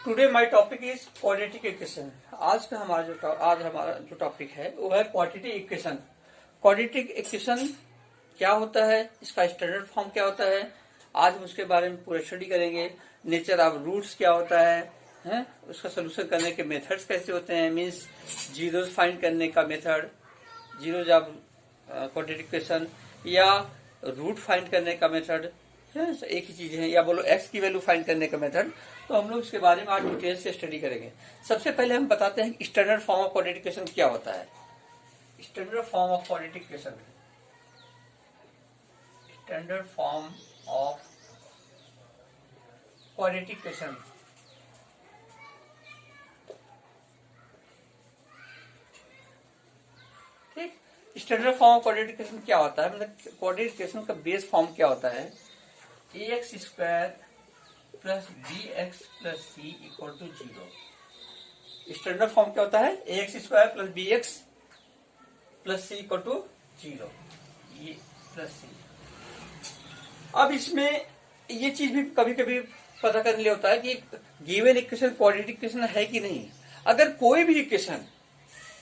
Today my topic is quadratic equation. आज हमारा जो टॉपिक है वो है क्वाड्रेटिक इक्वेशन। क्वाड्रेटिक इक्वेशन क्या होता है, इसका स्टैंडर्ड फॉर्म क्या होता है, आज हम उसके बारे में पूरा स्टडी करेंगे। नेचर ऑफ रूट्स क्या होता है, उसका सोल्यूशन करने के मेथड्स कैसे होते हैं, मीन्स जीरोस फाइंड करने का method, zeros of quadratic equation, या रूट फाइंड करने का मेथड, एक ही चीज है, या बोलो एक्स की वैल्यू फाइंड करने का मेथड। तो हम लोग इसके बारे में आज डिटेल से स्टडी करेंगे। सबसे पहले हम बताते हैं कि standard form of quadratic equation क्या होता है। Standard form of quadratic equation, standard form of quadratic equation ठीक। Standard form of quadratic equation क्या होता है, मतलब क्वाड्रेटिक इक्वेशन का बेस फॉर्म क्या होता है, ax square plus b x plus c equal to 0। Standard form क्या होता है, ax square plus b x plus c equal to 0, ये प्लस सी। अब इसमें ये चीज भी कभी कभी पता करने लिए होता है कि गिवन इक्वेशन क्वाड्रेटिक इक्वेशन है कि नहीं। अगर कोई भी equation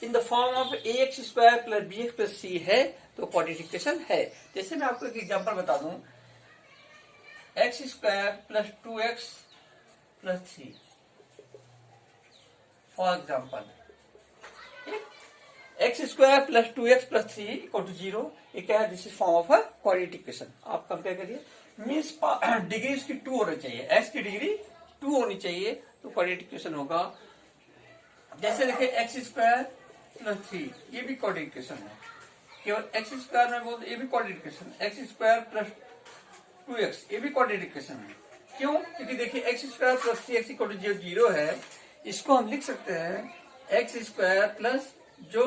in the form of ax square plus b x plus c है तो क्वाड्रेटिक इक्वेशन है। जैसे मैं आपको एक एग्जांपल बता दूं, x square plus 2x plus 3 for example, x square plus 2x plus 3 equal to 0, ये क्या है, this is form of a quadratic equation. आप कंपेयर करिए, मीन्स डिग्री इसकी 2 होनी चाहिए, x की डिग्री 2 होनी चाहिए तो क्वाड्रेटिक इक्वेशन होगा। जैसे देखिए एक्स स्क्वायर प्लस 3, ये भी क्वाड्रेटिक इक्वेशन है, केवल एक्स स्क्वायर में बोलते ये भी quadratic equation. X square plus 2x ये भी क्वाड्रेटिक इक्वेशन है। क्यों? क्योंकि देखिए x square plus 3x equal to 0 है, इसको हम लिख सकते हैं एक्स स्क्वायर प्लस, जो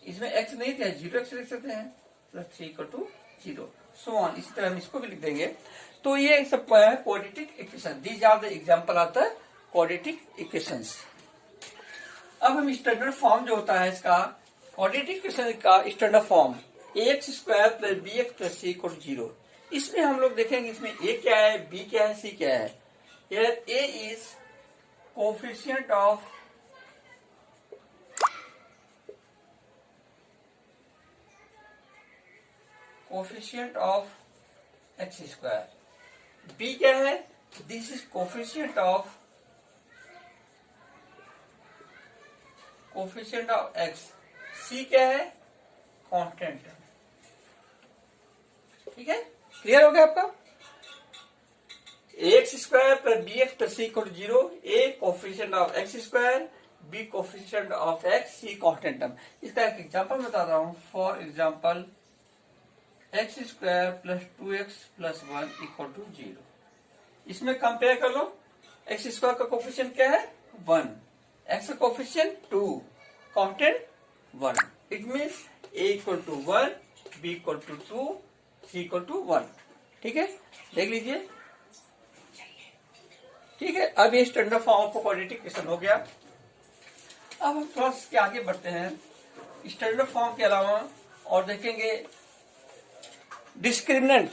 इसमें x नहीं था 0x लिख सकते हैं, plus 3 equal to 0, so on. इसी तरह हम इसको भी लिख देंगे। तो ये सब quadratic equation, these are the example of the quadratic equations. अब हम स्टैंडर्ड फॉर्म जो होता है इसका, क्वाड्रेटिक इक्वेशन का standard form ax square plus b x plus c equal to 0। इसमें हम लोग देखेंगे इसमें a क्या है, b क्या है, c क्या है। Here a is coefficient of x square, b क्या है, this is coefficient of x, c क्या है, कांस्टेंट। ठीक है, क्लियर हो गया आपका। ax square plus b x plus c equal to 0, a coefficient of x square, b coefficient of x, c constant term. इसका एक एग्जांपल बता रहा हूं। For example x square plus 2x plus 1 equal to 0। इसमें compare कर लो, x square का coefficient क्या है 1, एक्स का coefficient 2, constant 1। It means a equal to 1, b equal to 2, c equal to 1। ठीक है, देख लीजिए। ठीक है, अब ये standard form of quadratic equation हो गया। अब हम थोड़ा सा आगे बढ़ते हैं। स्टैंडर्ड फॉर्म के अलावा और देखेंगे डिस्क्रिमिनेंट।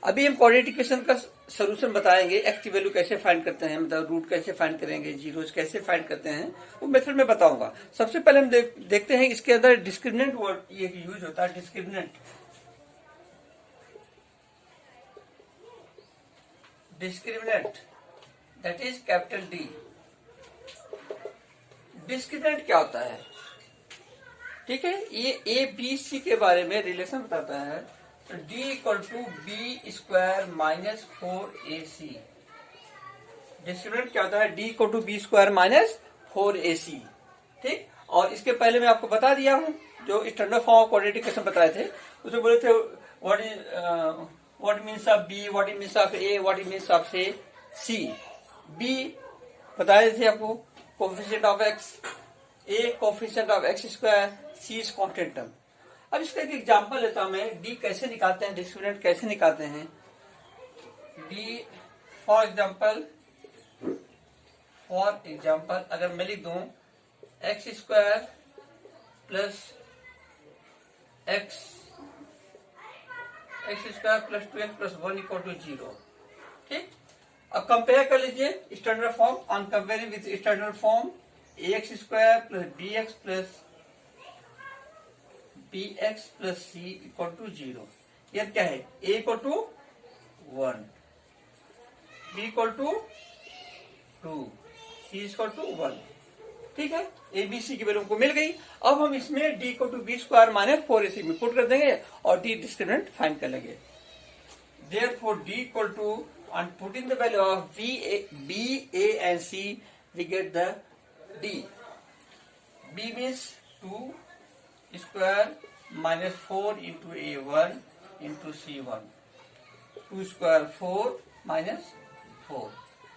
अभी हम क्वाड्रेटिक इक्वेशन का सोल्यूशन बताएंगे, एक्स की वैल्यू कैसे फाइंड करते हैं, मतलब रूट कैसे फाइंड करेंगे, जीरोस कैसे फाइंड करते हैं, वो मेथड में बताऊंगा। सबसे पहले हम देखते हैं इसके अंदर डिस्क्रिमिनेंट वर्ड ये यूज होता है। Discriminant that is capital D। Discriminant क्या होता है, ठीक है, ये ए बी सी के बारे में रिलेशन बताता है। तो D equal to b square minus 4ac। Discriminant क्या होता है, D equal to b square minus 4ac। ठीक, और इसके पहले मैं आपको बता दिया हूं, जो standard form of quadratic equation बताए थे, उसमें बोले थे what means of b, what means of a, what means of say c। b बताए थे आपको coefficient of x, a coefficient of x square, c is constant term. अब इसका एक एग्जांपल लेता हूं मैं, d कैसे निकालते हैं, डिस्क्रिमिनेंट कैसे निकालते हैं। d फॉर एग्जांपल अगर मैं लिख दूं x square plus x square plus 2x plus 1 equal to 0। ठीक, अब कंपेयर कर लीजिए standard form, on comparing with standard form ax square plus bx plus c equal to 0। ये क्या है? a equal to 1, b equal to 2, c equal to 1। ठीक है, A B C की वैल्यू हमको मिल गई। अब हम इसमें d equal to b square minus 4ac में पुट कर देंगे और d डिस्क्रिमिनेंट फाइंड कर लेंगे। Therefore, d equal to, on putting the value of b, a and c, we get the d. b means 2 square minus 4 into a1 into c1. 2 square 4 minus 4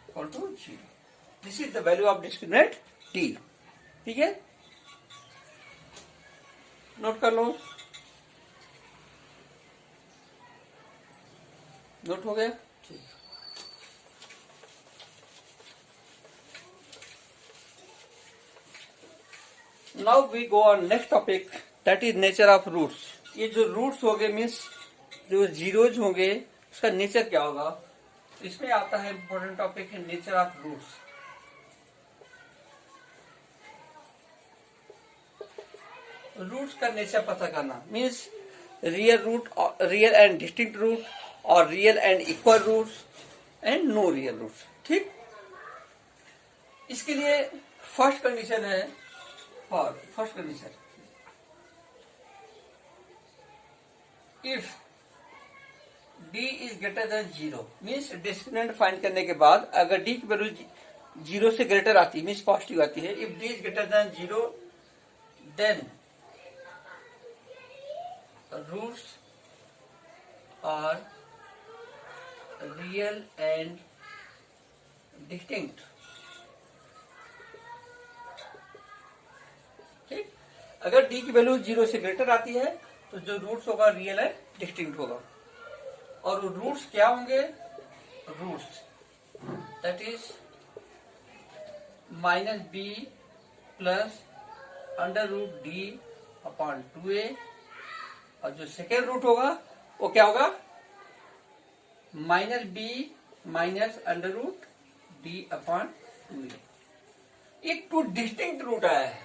equal to 0. This is the value of discriminant d. ठीक है, note कर लो। Note हो गया? ठीक। Now we go on next topic, that is nature of roots. ये जो roots हो गए मीन्स जो जीरोज होंगे उसका नेचर क्या होगा, इसमें आता है इंपॉर्टेंट टॉपिक है नेचर ऑफ रूट्स। रूट्स का नेचर पता करना means real root, real and distinct root, और real and equal roots and no real roots. ठीक, इसके लिए फर्स्ट कंडीशन है, first condition if d is greater than 0 means discriminant find करने के बाद अगर d की वैल्यू 0 से ग्रेटर आती है मीन्स पॉजिटिव आती है, if d is greater than 0 then roots are real and distinct. ठीक, अगर d की वैल्यू 0 से ग्रेटर आती है तो जो रूट्स होगा रियल एंड डिस्टिंक्ट होगा। और वो रूट्स क्या होंगे? Roots that is minus b plus under root D upon 2a, और जो सेकेंड रूट होगा वो क्या होगा? Minus b minus under root D upon 2a। एक टू डिस्टिंक्ट रूट आया है,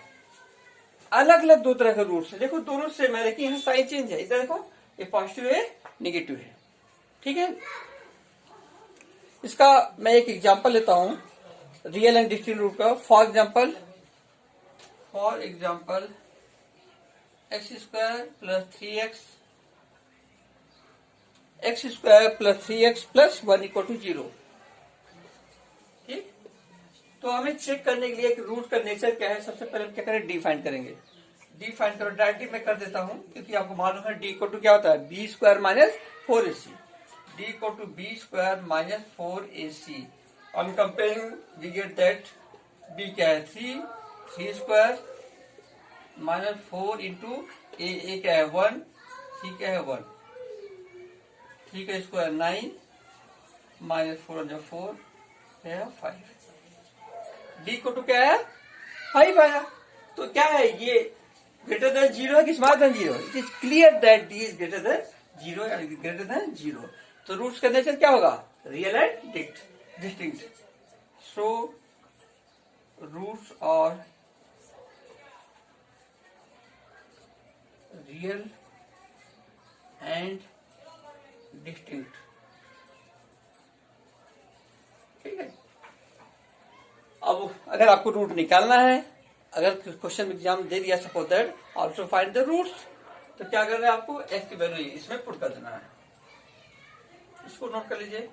अलग अलग दो तरह के रूट्स है। देखो दोनों से मैं देखिए यहाँ साइन चेंज है, इधर देखो ये पॉजिटिव है नेगेटिव है। ठीक है, इसका मैं एक एग्जांपल लेता हूं रियल एंड डिस्टिंक्ट रूट का। For example x square plus 3x, x square plus 3x plus 1 equal to 0। ठीक, तो हमें चेक करने के लिए कि रूट का नेचर क्या है, सबसे पहले हम क्या करें? डी फाइंड करेंगे। डी फाइंड करो, डायरेक्टली मैं कर देता हूं क्योंकि आपको मालूम है डी इक्वल टू क्या होता है? B square minus 4ac। D equal to b square minus 4ac। On comparing we get that b क्या है? 3 स्क्वायर माइनस 4 इंटू ए क्या है? 1, सी क्या है? 1। 3 का स्क्वायर 9 माइनस 4 जो 4 है 5। डी को टू क्या है? 5 आया। तो क्या है ये? ग्रेटर देन 0 है कि smaller than 0? It is clear that D is greater than 0 and greater than 0। तो रूट्स का नेचर क्या होगा? Real and distinct. So roots are real and distinct. ठीक है, अब अगर आपको रूट निकालना है, अगर क्वेश्चन एग्जाम दे दिया suppose that also find the roots, तो क्या करना है आपको? एक्स की वैल्यू इसमें पुट कर देना है। इसको नोट कर लीजिए।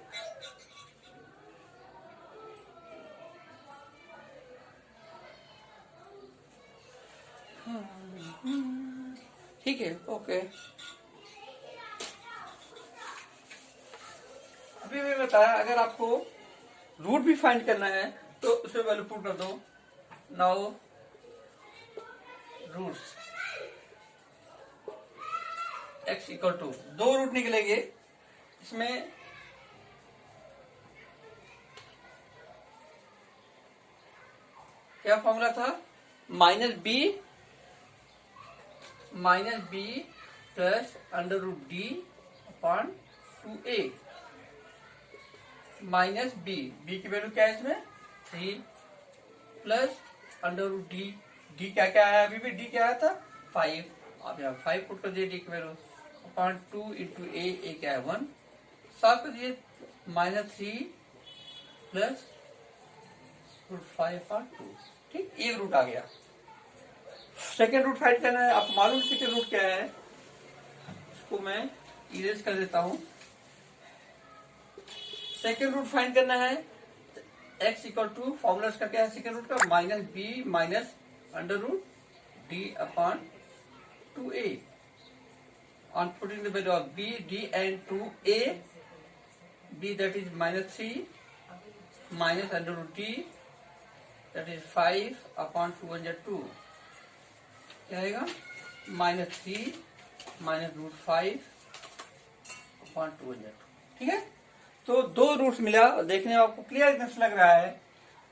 ठीक है, ओके। अभी मैं बताया अगर आपको रूट भी फाइंड करना है तो उसमें वैल्यू पुट कर दो। Now roots x equal to, दो रूट निकलेंगे इसमें, क्या फॉर्मूला था? Minus b plus under root D upon 2a। Minus b, b की वैल्यू क्या है इसमें 3 plus under root D, D क्या क्या आया अभी भी, डी क्या आया था 5, आप यहाँ 5 पुट कर दिए डी की वैल्यू अपॉन 2 इंटू ए क्या है 1, साफ कर दिए -3 प्लस रूट 5 अपॉन 2, ठीक, एक रूट आ गया। सेकेंड रूट फाइंड करना है, आपको मालूम सेकेंड रूट क्या है, इसको मैं इरेज कर देता हूं। सेकेंड रूट फाइंड करना है, x इक्वल टू फॉर्मूला का क्या है सेकेंड रूट का, minus b minus under root D upon 2a on putting the value of b, d and 2a, b that is -3 minus under root d that is 5 upon 2 1 2, क्या आएगा -3 minus root 5 upon 2 1 2, ठीक है। तो दो roots मिला और देखने में आपको क्लियर लग रहा है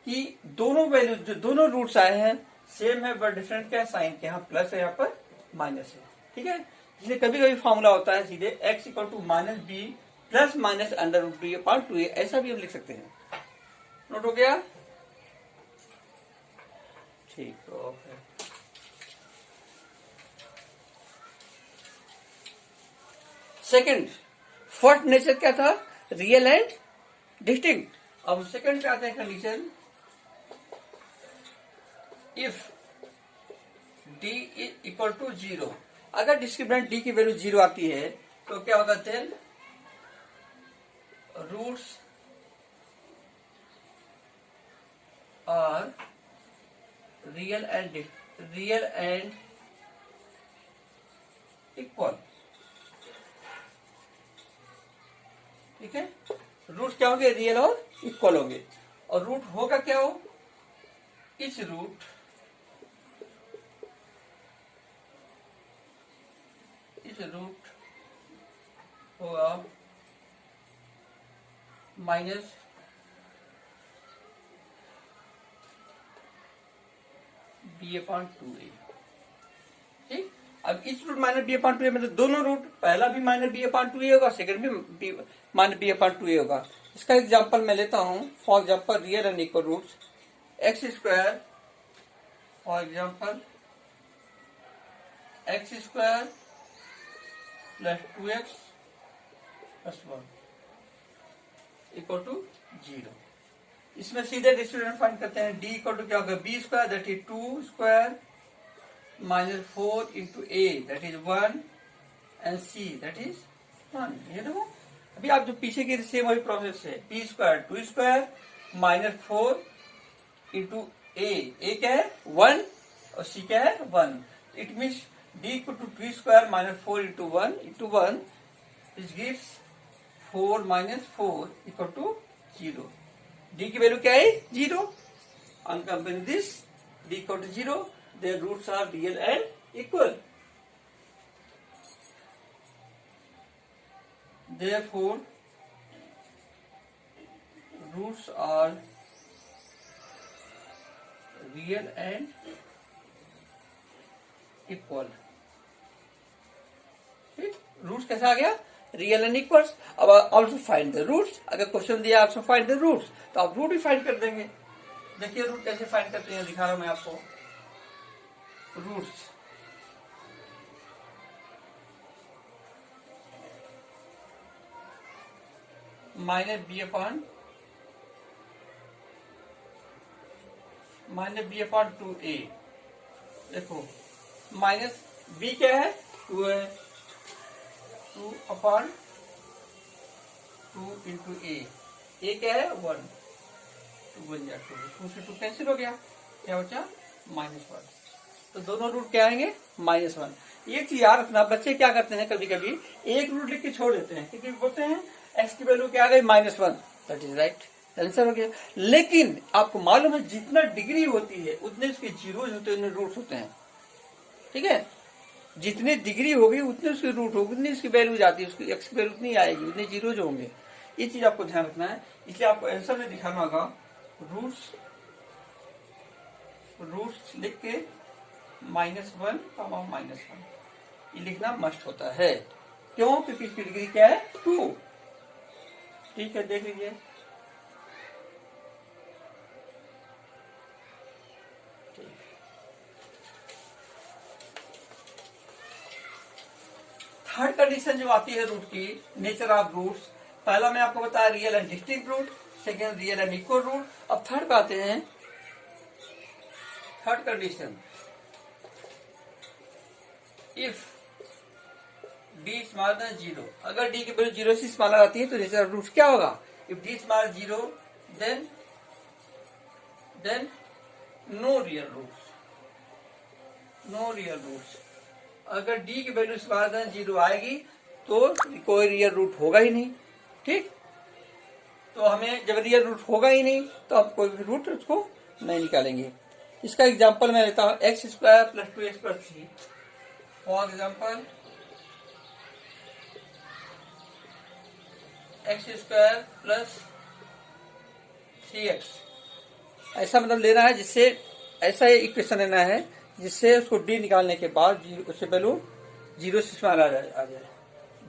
कि दोनों वैल्यू जो दोनों रूट्स आए हैं सेम है, बट डिफरेंट क्या है, साइन के यहाँ प्लस है यहाँ पर माइनस है, ठीक है। इसलिए कभी कभी फॉर्मूला होता है सीधे x equal to minus b plus minus under root D upon 2a, ऐसा भी हम लिख सकते हैं। नोट हो गया, ठीक, ओके। सेकंड, फर्स्ट नेचर क्या था, रियल एंड डिस्टिंक्ट। अब सेकंड पे आते हैं condition, if d is equal to 0, अगर डिस्क्रिमिनेंट d की वैल्यू 0 आती है तो क्या होगा, then roots are real and equal, ठीक है। रूट क्या होंगे, रियल और इक्वल होंगे, और रूट होगा क्या हो, इस रूट होगा माइनस बी अपॉन 2a, ठीक। अब इस root minus B upon 2a मतलब दोनों रूट, पहला भी माइनस बी अपॉन 2a होगा, सेकंड भी माइनस बी अपॉन 2a होगा। इसका एग्जांपल मैं लेता हूं, for example real and equal roots x square, for example x square plus 2x plus 1 equal to 0। इसमें सीधे डिस्ट्रीब्यूटेंट फाइंड करते हैं, d इक्वल टू क्या होगा, b square that is 2 square minus 4 into a that is 1 and c that is 1। ये देखो अभी आप जो पीछे की सेम वही प्रोसेस है, P square 2 square minus 4 into ए क्या है 1 और सी क्या है 1। It means d equal to 2 square minus 4 into 1 is gives 4 minus 4 equal to 0। d की वैल्यू क्या है 0। On comparing this d equal to 0, their roots are real and equal. Therefore, roots are real and equal. ठीक, roots कैसा आ गया, real and equals. अब also find the roots, अगर question दिया also find the roots तो आप root भी find कर देंगे। देखिए रूट कैसे फाइंड करते हैं, दिखा रहा हूं मैं आपको। Roots minus B upon 2a, देखो माइनस बी क्या है 2 है, 2 अपॉन 2 इंटू ए क्या है 1, 2 बन गया 2 से 2 कैंसिल हो गया, क्या बचा -1। तो दोनों रूट क्या आएंगे -1। एक चीज याद रखना, बच्चे क्या करते हैं कभी कभी एक रूट लिख के छोड़ देते हैं, क्योंकि बोलते हैं एक्स की वैल्यू क्या आ गई -1, दैट इज राइट, आंसर हो गया। लेकिन आपको मालूम है जितना डिग्री होती है उतने उसके जीरोज होते हैं, उतने रूट्स होते हैं, ठीक है। जितनी डिग्री होगी उतने उसके रूट होगी, उतनी उसकी वैल्यू जाती है, उसकी एक्स की वैल्यू उतनी आएगी, उतने जीरोज होंगे। ये चीज आपको ध्यान रखना है। इसलिए आपको आंसर में दिखाना होगा रूट्स लिख के -1, -1 ये लिखना मस्ट होता है। क्यों, क्योंकि इसकी डिग्री क्या है 2, ठीक है। देख लीजिए थर्ड कंडीशन जो आती है रूट की, नेचर ऑफ रूट्स, पहला मैं आपको बताया real and distinct root, second real and equal root. अब थर्ड पे आते हैं। Third condition, if D smaller than 0, अगर डी की वैल्यू 0 से स्मॉलर आती है तो नेचर ऑफ रूट्स क्या होगा? If D smaller 0 then no real roots, no real roots. अगर डी की वैल्यू स्मॉलर देन 0 आएगी तो कोई रियल रूट होगा ही नहीं। ठीक, तो हमें जब रियल रूट होगा ही नहीं तो आप कोई भी रूट उसको नहीं निकालेंगे। इसका एग्जांपल मैं लेता हूं, x square plus 2x plus 3। For example x square plus 3x, ऐसा मतलब लेना है जिससे, ऐसा इक्वेशन लेना है जिससे उसको डी निकालने के बाद उससे वैल्यू 0 से स्मॉलर आ जाए,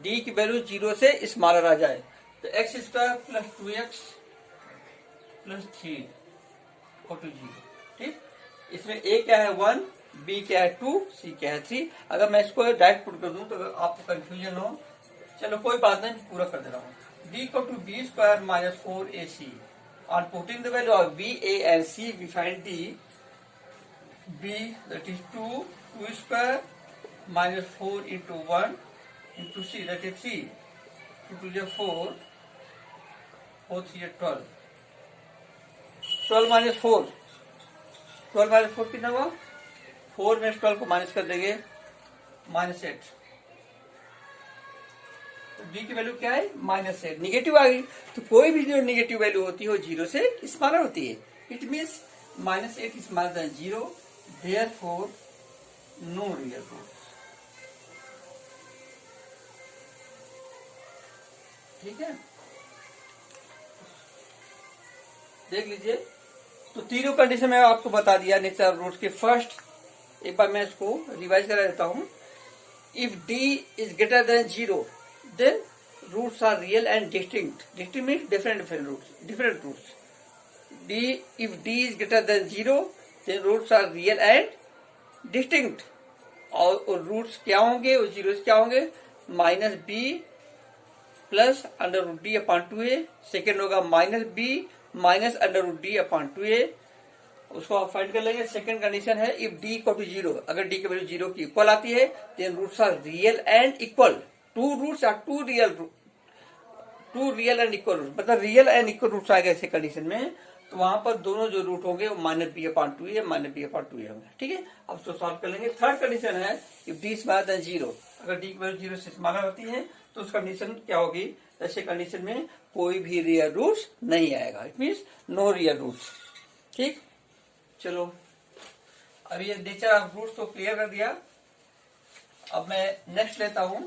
डी की वैल्यू 0 से स्मॉलर आ जाए। तो x square plus 2x plus 3 equal to 0। ठीक, इसमें ए क्या है 1, बी क्या है 2, सी क्या है 3। अगर मैं इसको डायरेक्ट पुट कर दूं तो आपको कंफ्यूजन हो, चलो कोई बात नहीं, पूरा कर दे रहा हूं। D equal to b square minus 4ac। On putting the value of b, a and c we find D b, that is 2 square minus 4 into 1 into c, that is 3 into 4, 4 3 12, 12 minus 4, 12 minus 4 कितना हुआ? 4 में 12 को minus कर देंगे, -8। तो d की value क्या है? -8, निगेटिव आ गई। तो कोई भी जो निगेटिव वैल्यू होती है वो 0 से स्मॉलर होती है। It means -8 is smaller than 0, therefore no real roots। ठीक है, देख लीजिए। तो तीनों कंडीशन में आपको बता दिया नेचर ऑफ रूट्स के। फर्स्ट एक बार मैं इसको रिवाइज करा देता हूं। If d is greater than 0 then roots are real and distinct. Distinct means different roots. if d is greater than 0 then roots are real and distinct। और roots क्या होंगे? वो जीरो क्या होंगे? -b plus √d upon 2a। Second होगा -b minus √d upon 2a। उसको आप find कर लेंगे। सेकेंड कंडीशन है इफ d इक्वल टू 0, अगर d की वैल्यू 0 की इक्वल आती है then roots are real and equal. Two roots are two real and equal root, मतलब रियल एंड इक्वल रूट्स आएगा ऐसे कंडीशन में, तो वहां पर दोनों जो रूट होंगे वो -b upon 2a -b upon 2a होंगे। ठीक है, अब उसको सॉल्व कर लेंगे। थर्ड कंडीशन है इफ d स्मॉलर देन 0, अगर d की वैल्यू 0 से स्मॉलर होती है तो उस कंडीशन क्या होगी? ऐसे कंडीशन में कोई भी रियल रूट्स नहीं आएगा। It means no real roots. ठीक, चलो अब ये नेचर ऑफ रूट्स तो क्लियर कर दिया। अब मैं नेक्स्ट लेता हूं